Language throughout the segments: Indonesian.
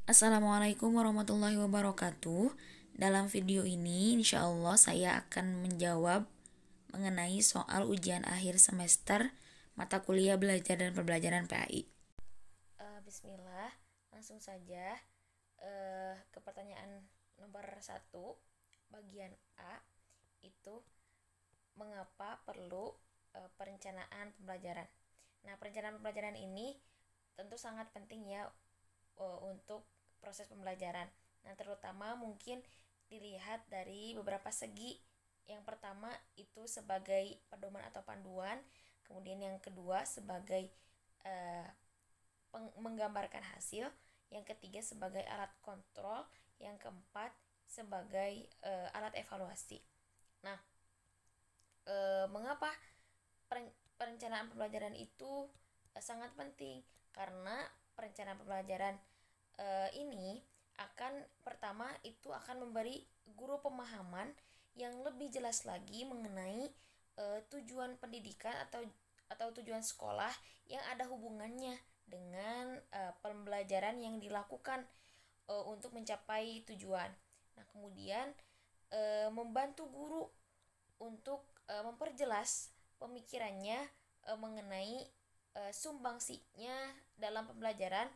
Assalamualaikum warahmatullahi wabarakatuh. Dalam video ini, insya Allah saya akan menjawab mengenai soal ujian akhir semester mata kuliah belajar dan pembelajaran PAI. Bismillah, langsung saja ke pertanyaan nomor 1, bagian A, itu mengapa perlu perencanaan pembelajaran. Nah, perencanaan pembelajaran ini tentu sangat penting ya untuk proses pembelajaran. Nah, terutama mungkin dilihat dari beberapa segi. Yang pertama itu sebagai pedoman atau panduan, kemudian yang kedua sebagai menggambarkan hasil, yang ketiga sebagai alat kontrol, yang keempat sebagai alat evaluasi. Nah, mengapa perencanaan pembelajaran itu sangat penting? Karena perencanaan pembelajaran ini pertama itu akan memberi guru pemahaman yang lebih jelas lagi mengenai tujuan pendidikan atau tujuan sekolah yang ada hubungannya dengan pembelajaran yang dilakukan untuk mencapai tujuan. Nah, kemudian membantu guru untuk memperjelas pemikirannya mengenai sumbangsinya dalam pembelajaran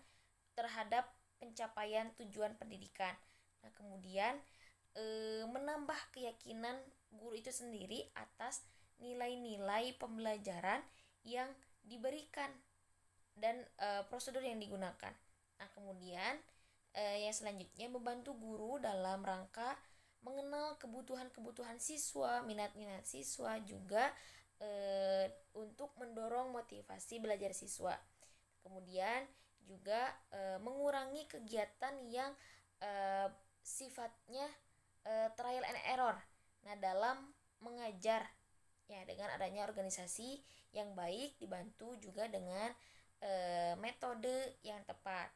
terhadap pencapaian tujuan pendidikan. Nah, kemudian menambah keyakinan guru itu sendiri atas nilai-nilai pembelajaran yang diberikan dan prosedur yang digunakan. Nah, kemudian yang selanjutnya membantu guru dalam rangka mengenal kebutuhan-kebutuhan siswa, minat-minat siswa, juga untuk mendorong motivasi belajar siswa. Kemudian juga mengurangi kegiatan yang sifatnya trial and error. Nah, dalam mengajar ya, dengan adanya organisasi yang baik dibantu juga dengan metode yang tepat.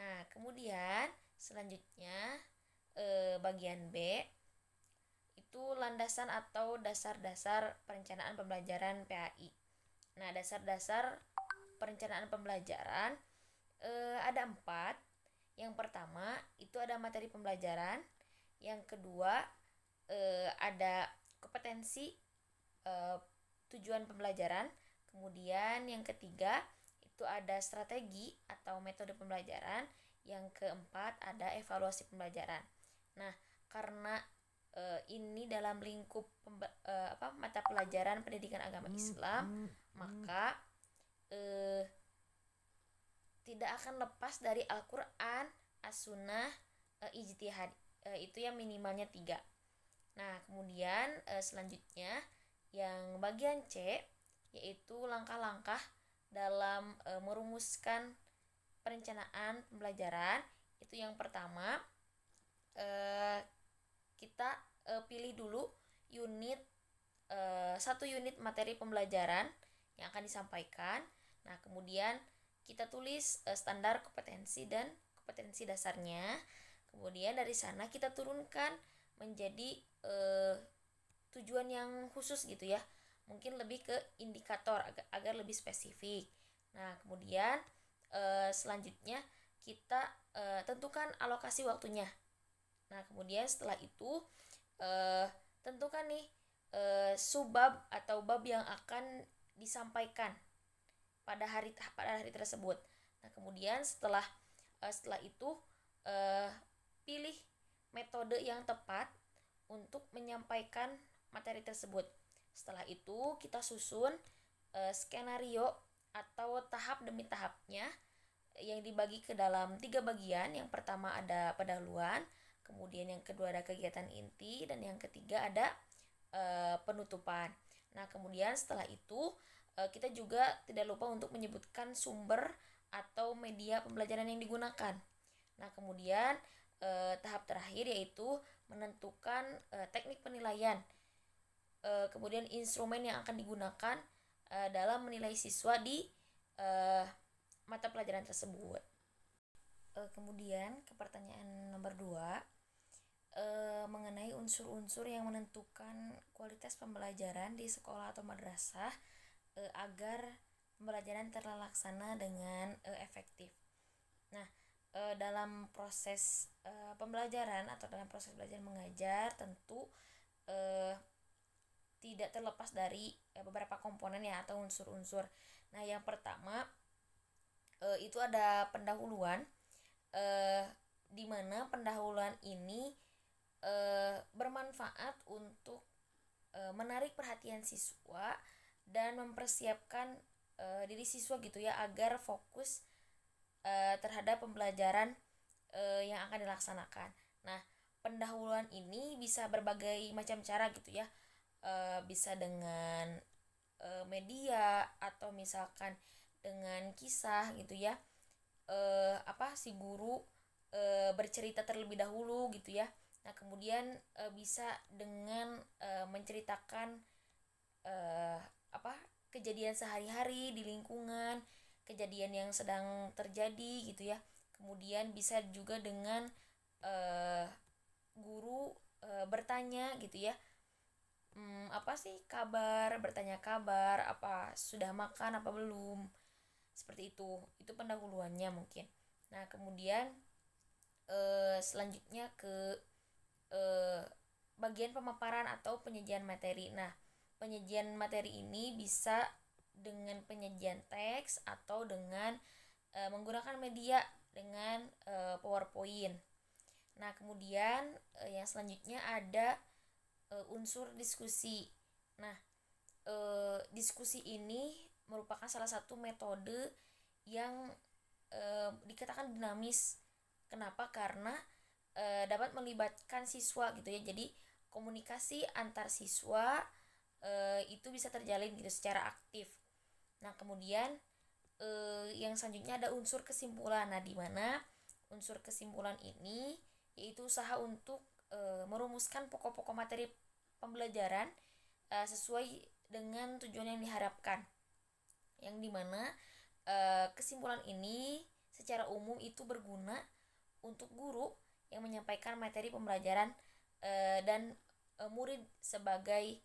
Nah, kemudian selanjutnya bagian B itu landasan atau dasar-dasar perencanaan pembelajaran PAI. Nah, dasar-dasar perencanaan pembelajaran ada 4. Yang pertama itu ada materi pembelajaran, yang kedua ada kompetensi tujuan pembelajaran, kemudian yang ketiga itu ada strategi atau metode pembelajaran, yang keempat ada evaluasi pembelajaran. Nah, karena ini dalam lingkup mata pelajaran pendidikan agama Islam, maka tidak akan lepas dari Al-Quran, As-Sunnah, Ijtihad, itu yang minimalnya 3. Nah, kemudian selanjutnya yang bagian C, yaitu langkah-langkah dalam merumuskan perencanaan pembelajaran. Itu yang pertama, kita pilih dulu unit 1 unit materi pembelajaran yang akan disampaikan. Nah, kemudian kita tulis standar kompetensi dan kompetensi dasarnya. Kemudian dari sana kita turunkan menjadi tujuan yang khusus gitu ya. Mungkin lebih ke indikator agar lebih spesifik. Nah, kemudian selanjutnya kita tentukan alokasi waktunya. Nah, kemudian setelah itu tentukan nih subbab atau bab yang akan disampaikan pada hari tersebut. Nah, kemudian setelah itu pilih metode yang tepat untuk menyampaikan materi tersebut. Setelah itu kita susun skenario atau tahap demi tahapnya yang dibagi ke dalam 3 bagian. Yang pertama ada pendahuluan, kemudian yang kedua ada kegiatan inti, dan yang ketiga ada penutupan. Nah, kemudian setelah itu kita juga tidak lupa untuk menyebutkan sumber atau media pembelajaran yang digunakan. Nah, kemudian tahap terakhir yaitu menentukan teknik penilaian, kemudian instrumen yang akan digunakan dalam menilai siswa di mata pelajaran tersebut. Kemudian ke pertanyaan nomor 2, mengenai unsur-unsur yang menentukan kualitas pembelajaran di sekolah atau madrasah agar pembelajaran terlaksana dengan efektif. Nah, dalam proses pembelajaran atau dalam proses belajar mengajar tentu tidak terlepas dari beberapa komponen ya atau unsur-unsur. Nah, yang pertama itu ada pendahuluan, di mana pendahuluan ini bermanfaat untuk menarik perhatian siswa dan mempersiapkan diri siswa gitu ya agar fokus terhadap pembelajaran yang akan dilaksanakan. Nah, pendahuluan ini bisa berbagai macam cara gitu ya. Bisa dengan media atau misalkan dengan kisah gitu ya. Si guru bercerita terlebih dahulu gitu ya. Nah, kemudian bisa dengan menceritakan kejadian sehari-hari di lingkungan, kejadian yang sedang terjadi gitu ya. Kemudian bisa juga dengan guru bertanya gitu ya. Apa sih kabar, bertanya kabar, apa sudah makan apa belum, seperti itu pendahuluannya mungkin. Nah, kemudian selanjutnya ke bagian pemaparan atau penyajian materi. Nah, penyajian materi ini bisa dengan penyajian teks atau dengan menggunakan media dengan PowerPoint. Nah, kemudian yang selanjutnya ada unsur diskusi. Nah, diskusi ini merupakan salah satu metode yang dikatakan dinamis. Kenapa? Karena dapat melibatkan siswa gitu ya. Jadi komunikasi antar siswa itu bisa terjalin gitu secara aktif. Nah, kemudian yang selanjutnya ada unsur kesimpulan. Nah, di mana unsur kesimpulan ini yaitu usaha untuk merumuskan pokok-pokok materi pembelajaran sesuai dengan tujuan yang diharapkan. Yang dimana kesimpulan ini secara umum itu berguna untuk guru yang menyampaikan materi pembelajaran dan murid sebagai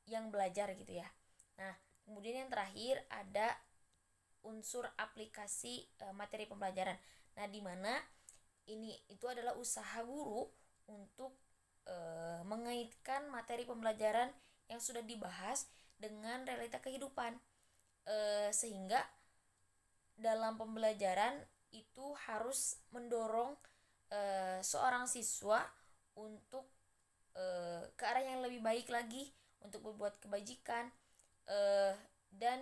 yang belajar gitu ya. Nah, kemudian yang terakhir ada unsur aplikasi materi pembelajaran. Nah, di mana ini itu adalah usaha guru untuk mengaitkan materi pembelajaran yang sudah dibahas dengan realita kehidupan, sehingga dalam pembelajaran itu harus mendorong seorang siswa untuk ke arah yang lebih baik lagi, untuk berbuat kebajikan dan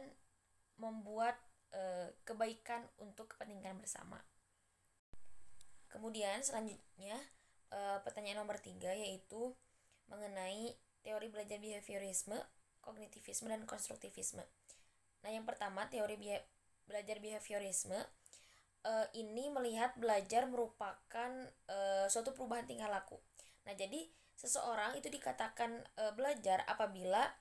membuat kebaikan untuk kepentingan bersama. Kemudian selanjutnya pertanyaan nomor 3 yaitu mengenai teori belajar behaviorisme, kognitivisme, dan konstruktivisme. Nah, yang pertama teori belajar behaviorisme ini melihat belajar merupakan suatu perubahan tingkah laku. Nah, jadi seseorang itu dikatakan belajar apabila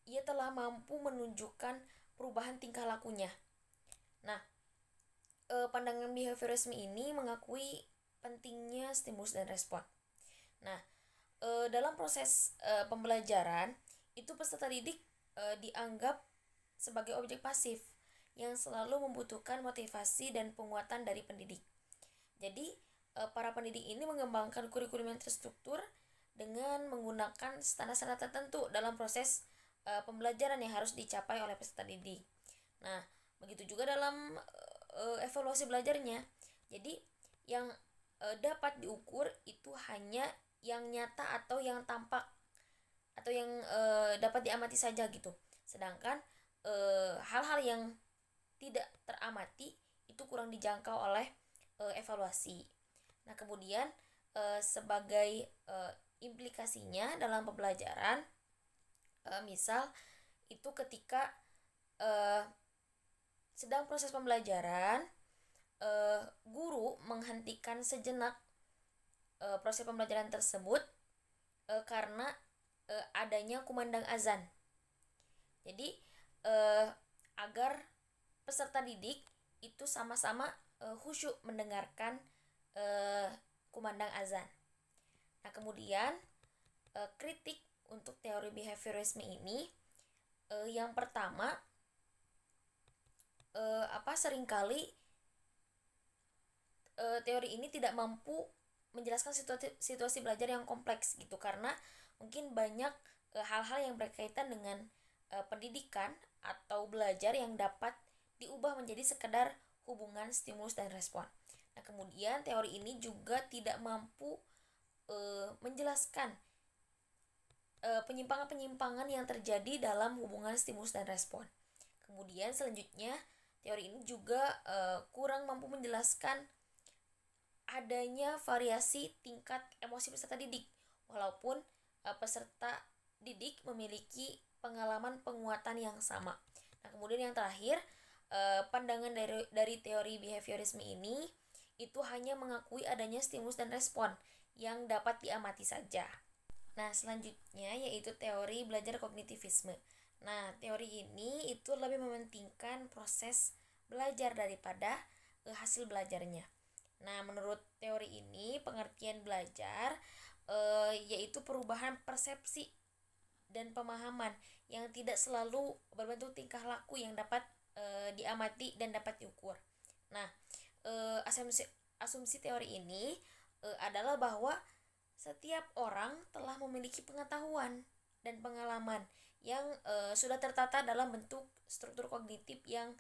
ia telah mampu menunjukkan perubahan tingkah lakunya. Nah, pandangan behaviorisme ini mengakui pentingnya stimulus dan respon. Nah, dalam proses pembelajaran itu peserta didik dianggap sebagai objek pasif yang selalu membutuhkan motivasi dan penguatan dari pendidik. Jadi para pendidik ini mengembangkan kurikulum yang terstruktur dengan menggunakan standar-standar tertentu dalam proses pembelajaran yang harus dicapai oleh peserta didik. Nah, begitu juga dalam evaluasi belajarnya. Jadi yang dapat diukur itu hanya yang nyata atau yang tampak atau yang dapat diamati saja gitu. Sedangkan hal-hal yang tidak teramati itu kurang dijangkau oleh evaluasi. Nah, kemudian sebagai implikasinya dalam pembelajaran, misal itu ketika sedang proses pembelajaran, guru menghentikan sejenak proses pembelajaran tersebut karena adanya kumandang azan. Jadi agar peserta didik itu sama-sama khusyuk mendengarkan kumandang azan. Nah, kemudian kritik untuk teori behaviorisme ini yang pertama seringkali teori ini tidak mampu menjelaskan situasi belajar yang kompleks gitu, karena mungkin banyak hal-hal yang berkaitan dengan pendidikan atau belajar yang dapat diubah menjadi sekedar hubungan stimulus dan respon. Nah, kemudian teori ini juga tidak mampu menjelaskan penyimpangan-penyimpangan yang terjadi dalam hubungan stimulus dan respon. Kemudian selanjutnya, teori ini juga kurang mampu menjelaskan adanya variasi tingkat emosi peserta didik, walaupun peserta didik memiliki pengalaman penguatan yang sama. Nah, kemudian yang terakhir, pandangan dari teori behaviorisme ini itu hanya mengakui adanya stimulus dan respon yang dapat diamati saja. Nah, selanjutnya yaitu teori belajar kognitivisme. Nah, teori ini itu lebih mementingkan proses belajar daripada hasil belajarnya. Nah, menurut teori ini, pengertian belajar yaitu perubahan persepsi dan pemahaman yang tidak selalu berbentuk tingkah laku yang dapat diamati dan dapat diukur. Nah, asumsi teori ini adalah bahwa setiap orang telah memiliki pengetahuan dan pengalaman yang sudah tertata dalam bentuk struktur kognitif yang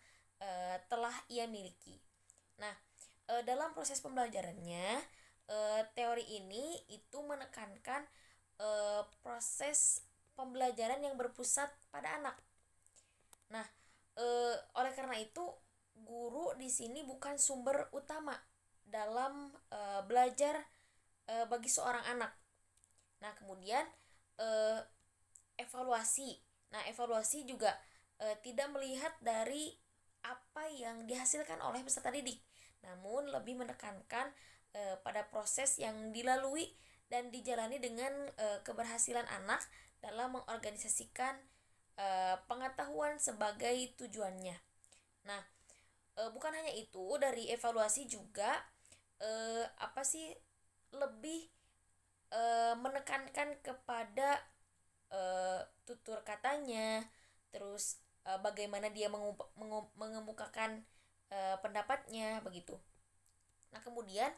telah ia miliki. Nah, dalam proses pembelajarannya, teori ini itu menekankan proses pembelajaran yang berpusat pada anak. Nah, oleh karena itu, guru di sini bukan sumber utama dalam belajar bagi seorang anak. Nah, kemudian evaluasi. Nah, evaluasi juga tidak melihat dari apa yang dihasilkan oleh peserta didik, namun lebih menekankan pada proses yang dilalui dan dijalani dengan keberhasilan anak dalam mengorganisasikan pengetahuan sebagai tujuannya. Nah, bukan hanya itu, dari evaluasi juga lebih menekankan kepada tutur katanya, terus bagaimana dia mengemukakan pendapatnya begitu. Nah, kemudian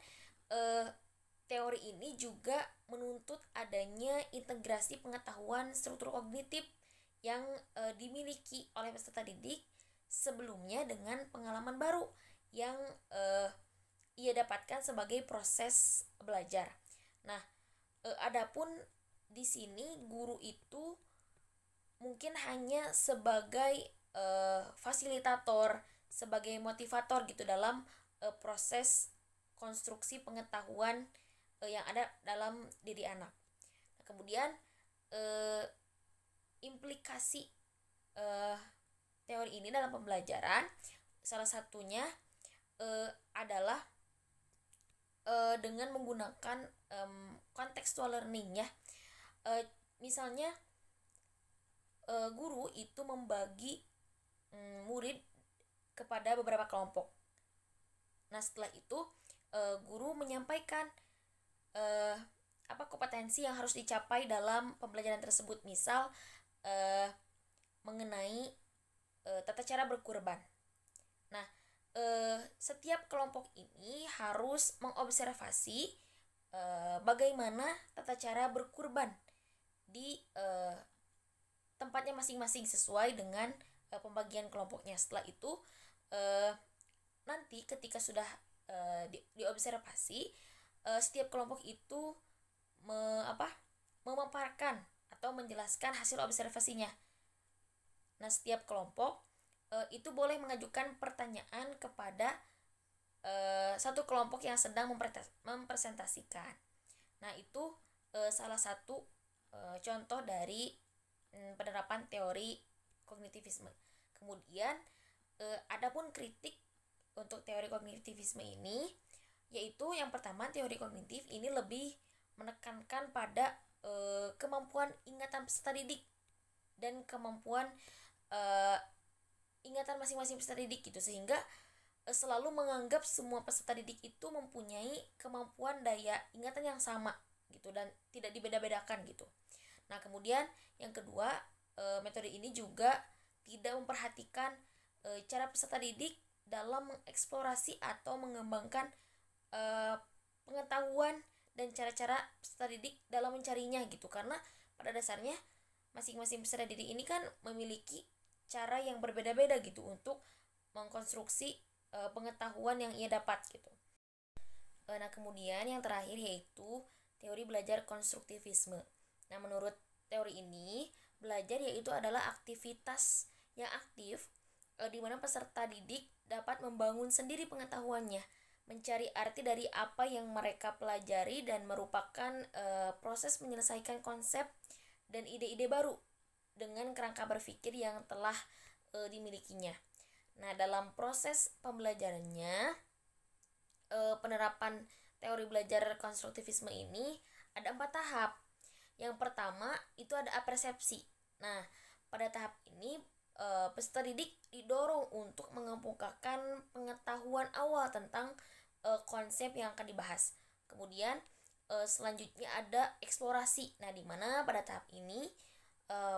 teori ini juga menuntut adanya integrasi pengetahuan struktur kognitif yang dimiliki oleh peserta didik sebelumnya dengan pengalaman baru yang ia dapatkan sebagai proses belajar. Nah, adapun di sini guru itu mungkin hanya sebagai fasilitator, sebagai motivator gitu dalam proses konstruksi pengetahuan yang ada dalam diri anak. Nah, kemudian implikasi teori ini dalam pembelajaran salah satunya adalah dengan menggunakan contextual learning ya. Misalnya guru itu membagi murid kepada beberapa kelompok. Nah, setelah itu guru menyampaikan kompetensi yang harus dicapai dalam pembelajaran tersebut, misal mengenai tata cara berkurban. Nah, setiap kelompok ini harus mengobservasi bagaimana tata cara berkurban di tempatnya masing-masing sesuai dengan pembagian kelompoknya. Setelah itu nanti ketika sudah diobservasi, setiap kelompok itu memaparkan atau menjelaskan hasil observasinya. Nah, setiap kelompok itu boleh mengajukan pertanyaan kepada satu kelompok yang sedang mempresentasikan. Nah, itu salah satu contoh dari penerapan teori kognitivisme. Kemudian adapun kritik untuk teori kognitivisme ini, yaitu yang pertama, teori kognitif ini lebih menekankan pada kemampuan ingatan peserta didik dan kemampuan ingatan masing-masing peserta didik gitu, sehingga selalu menganggap semua peserta didik itu mempunyai kemampuan daya ingatan yang sama gitu dan tidak dibeda-bedakan gitu. Nah, kemudian yang kedua, metode ini juga tidak memperhatikan cara peserta didik dalam mengeksplorasi atau mengembangkan pengetahuan dan cara-cara peserta didik dalam mencarinya gitu, karena pada dasarnya masing-masing peserta didik ini kan memiliki cara yang berbeda-beda gitu untuk mengkonstruksi pengetahuan yang ia dapat gitu. Nah, kemudian yang terakhir yaitu teori belajar konstruktivisme. Nah, menurut teori ini, belajar yaitu adalah aktivitas yang aktif di mana peserta didik dapat membangun sendiri pengetahuannya, mencari arti dari apa yang mereka pelajari dan merupakan proses menyelesaikan konsep dan ide-ide baru dengan kerangka berpikir yang telah dimilikinya. Nah, dalam proses pembelajarannya, penerapan teori belajar konstruktivisme ini ada 4 tahap. Yang pertama itu ada apersepsi. Nah, pada tahap ini peserta didik didorong untuk mengemukakan pengetahuan awal tentang konsep yang akan dibahas. Kemudian selanjutnya ada eksplorasi. Nah, di mana pada tahap ini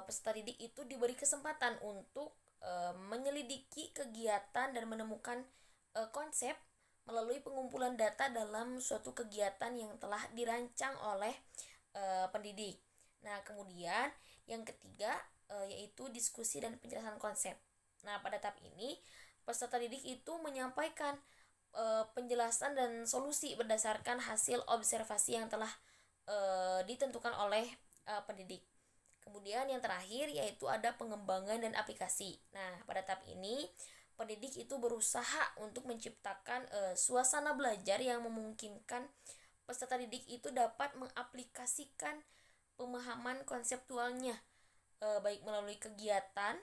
peserta didik itu diberi kesempatan untuk menyelidiki kegiatan dan menemukan konsep melalui pengumpulan data dalam suatu kegiatan yang telah dirancang oleh pendidik. Nah, kemudian yang ketiga yaitu diskusi dan penjelasan konsep. Nah, pada tahap ini peserta didik itu menyampaikan penjelasan dan solusi berdasarkan hasil observasi yang telah ditentukan oleh pendidik. Kemudian yang terakhir yaitu ada pengembangan dan aplikasi. Nah, pada tahap ini pendidik itu berusaha untuk menciptakan suasana belajar yang memungkinkan peserta didik itu dapat mengaplikasikan pemahaman konseptualnya baik melalui kegiatan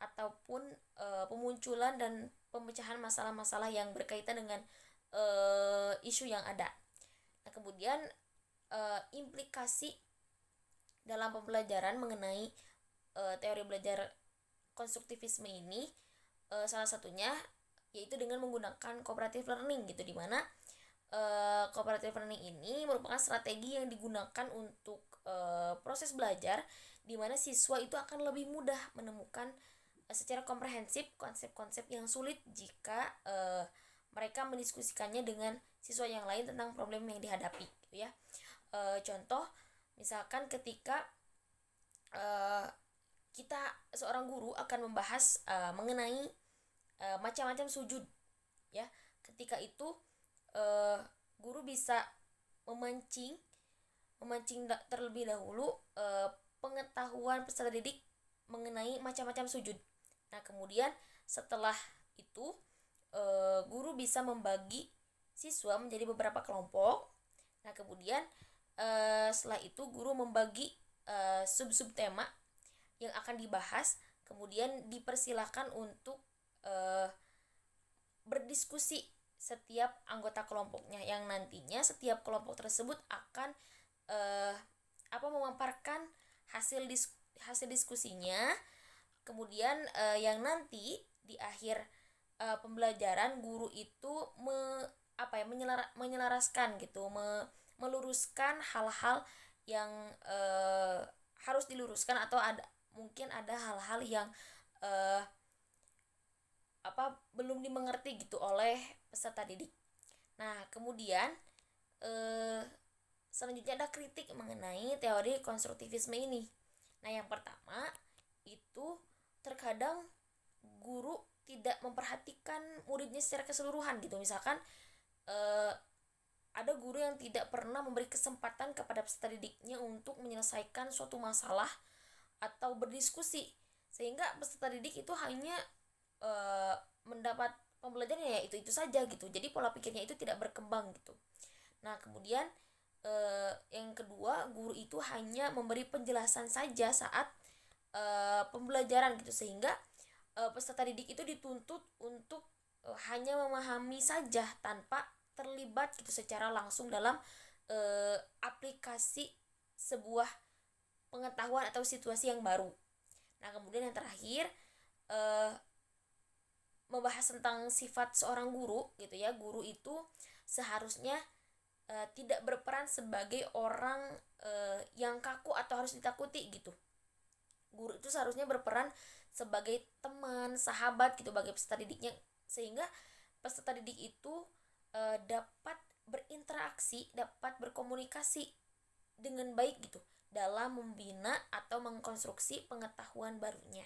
ataupun pemunculan dan pemecahan masalah-masalah yang berkaitan dengan isu yang ada. Nah, kemudian implikasi dalam pembelajaran mengenai teori belajar konstruktivisme ini salah satunya yaitu dengan menggunakan cooperative learning gitu, dimana cooperative learning ini merupakan strategi yang digunakan untuk proses belajar di mana siswa itu akan lebih mudah menemukan secara komprehensif konsep-konsep yang sulit jika mereka mendiskusikannya dengan siswa yang lain tentang problem yang dihadapi gitu ya. Contoh misalkan ketika kita seorang guru akan membahas mengenai macam-macam sujud ya. Ketika itu guru bisa memancing terlebih dahulu pengetahuan peserta didik mengenai macam-macam sujud. Nah, kemudian setelah itu guru bisa membagi siswa menjadi beberapa kelompok. Nah, kemudian setelah itu guru membagi sub-sub tema yang akan dibahas, kemudian dipersilahkan untuk berdiskusi setiap anggota kelompoknya, yang nantinya setiap kelompok tersebut akan memaparkan hasil diskusinya. Kemudian yang nanti di akhir pembelajaran guru itu menyelaraskan gitu, meluruskan hal-hal yang harus diluruskan, atau mungkin ada hal-hal yang belum dimengerti gitu oleh peserta didik. Nah, kemudian selanjutnya ada kritik mengenai teori konstruktivisme ini. Nah, yang pertama itu terkadang guru tidak memperhatikan muridnya secara keseluruhan gitu. Misalkan ada guru yang tidak pernah memberi kesempatan kepada peserta didiknya untuk menyelesaikan suatu masalah atau berdiskusi, sehingga peserta didik itu hanya mendapat pembelajaran ya itu saja gitu. Jadi pola pikirnya itu tidak berkembang gitu. Nah, kemudian yang kedua, guru itu hanya memberi penjelasan saja saat pembelajaran gitu, sehingga peserta didik itu dituntut untuk hanya memahami saja tanpa terlibat gitu secara langsung dalam aplikasi sebuah pengetahuan atau situasi yang baru. Nah, kemudian yang terakhir membahas tentang sifat seorang guru gitu ya. Guru itu seharusnya tidak berperan sebagai orang yang kaku atau harus ditakuti gitu. Guru itu seharusnya berperan sebagai teman, sahabat gitu bagi peserta didiknya, sehingga peserta didik itu dapat berinteraksi, dapat berkomunikasi dengan baik gitu dalam membina atau mengkonstruksi pengetahuan barunya.